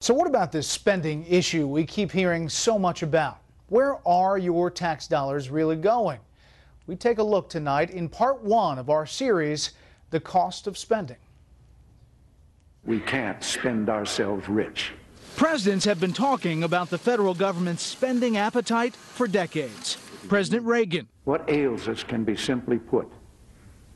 So what about this spending issue we keep hearing so much about? Where are your tax dollars really going? We take a look tonight in part one of our series, The Cost of Spending. We can't spend ourselves rich. Presidents have been talking about the federal government's spending appetite for decades. President Reagan. What ails us can be simply put.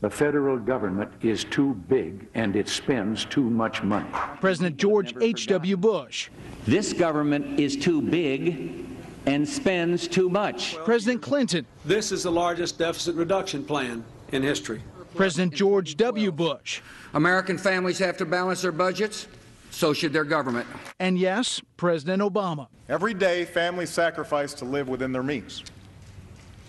The federal government is too big and it spends too much money. President George H.W. Bush. This government is too big and spends too much. President Clinton. This is the largest deficit reduction plan in history. President George W. Bush. American families have to balance their budgets. So should their government. And yes, President Obama. Every day, families sacrifice to live within their means.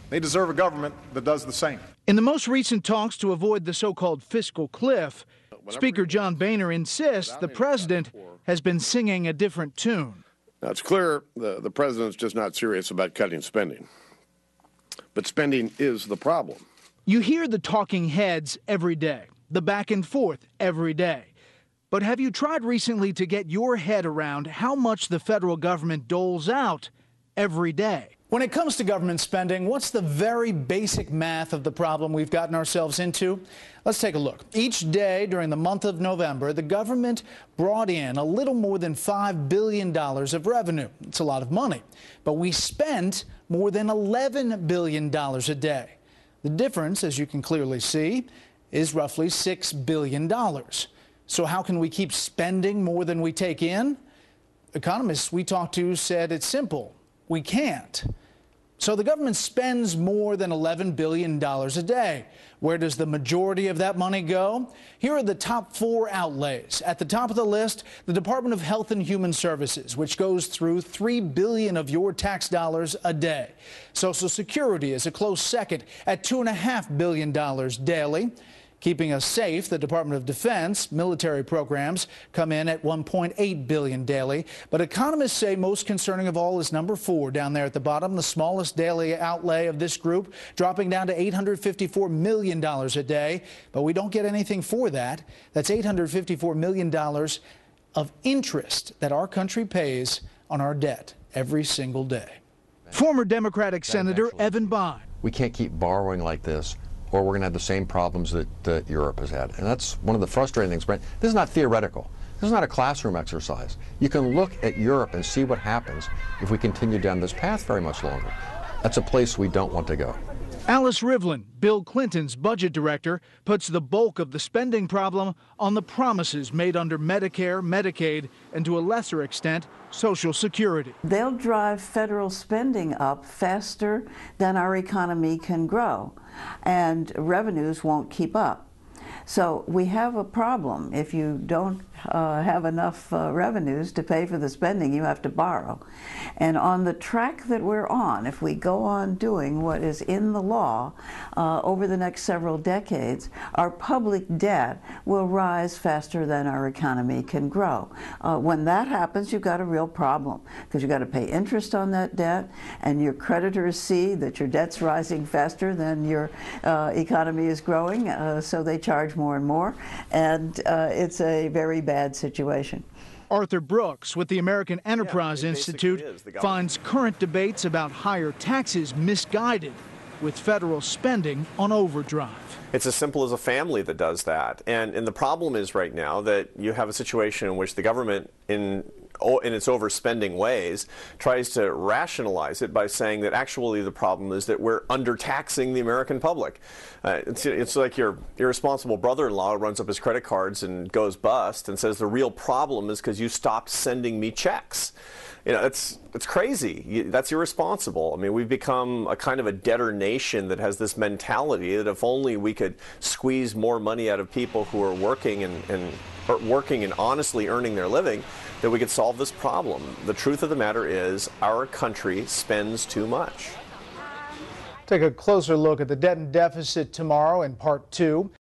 They deserve a government that does the same. In the most recent talks to avoid the so-called fiscal cliff, Speaker John Boehner insists the president has been singing a different tune. Now, it's clear the president's just not serious about cutting spending. But spending is the problem. You hear the talking heads every day, the back and forth every day. But have you tried recently to get your head around how much the federal government doles out every day? When it comes to government spending, what's the very basic math of the problem we've gotten ourselves into? Let's take a look. Each day during the month of November, the government brought in a little more than $5 billion of revenue. It's a lot of money. But we spent more than $11 billion a day. The difference, as you can clearly see, is roughly $6 billion. So how can we keep spending more than we take in? Economists we talked to said it's simple. We can't. So the government spends more than $11 billion a day. Where does the majority of that money go? Here are the top 4 outlays. At the top of the list, the Department of Health and Human Services, which goes through $3 billion of your tax dollars a day. Social Security is a close second at $2.5 billion daily. Keeping us safe, the Department of Defense military programs come in at $1.8 billion daily. But economists say most concerning of all is number 4 down there at the bottom, the smallest daily outlay of this group, dropping down to $854 million a day. But we don't get anything for that. That's $854 million of interest that our country pays on our debt every single day. Former Democratic Senator Evan Bayh. We can't keep borrowing like this, or we're going to have the same problems that Europe has had. And that's one of the frustrating things, Brent. This is not theoretical. This is not a classroom exercise. You can look at Europe and see what happens if we continue down this path very much longer. That's a place we don't want to go. Alice Rivlin, Bill Clinton's budget director, puts the bulk of the spending problem on the promises made under Medicare, Medicaid, and to a lesser extent, Social Security. They'll drive federal spending up faster than our economy can grow, and revenues won't keep up. So we have a problem. If you don't have enough revenues to pay for the spending, you have to borrow. And on the track that we're on, if we go on doing what is in the law over the next several decades, our public debt will rise faster than our economy can grow. When that happens, you've got a real problem, because you've got to pay interest on that debt, and your creditors see that your debt's rising faster than your economy is growing, so they charge more and more, and it's a very bad situation. Arthur Brooks with the American Enterprise Institute finds current debates about higher taxes misguided, with federal spending on overdrive. It's as simple as a family that does that. And the problem is right now that you have a situation in which the government, in its overspending ways, tries to rationalize it by saying that actually the problem is that we're undertaxing the American public. It's like your irresponsible brother-in-law runs up his credit cards and goes bust and says the real problem is because you stopped sending me checks. You know, it's crazy. That's irresponsible. I mean, we've become a kind of a debtor nation that has this mentality that if only we could squeeze more money out of people who are working and honestly earning their living, that we could solve this problem. The truth of the matter is our country spends too much. Take a closer look at the debt and deficit tomorrow in part 2.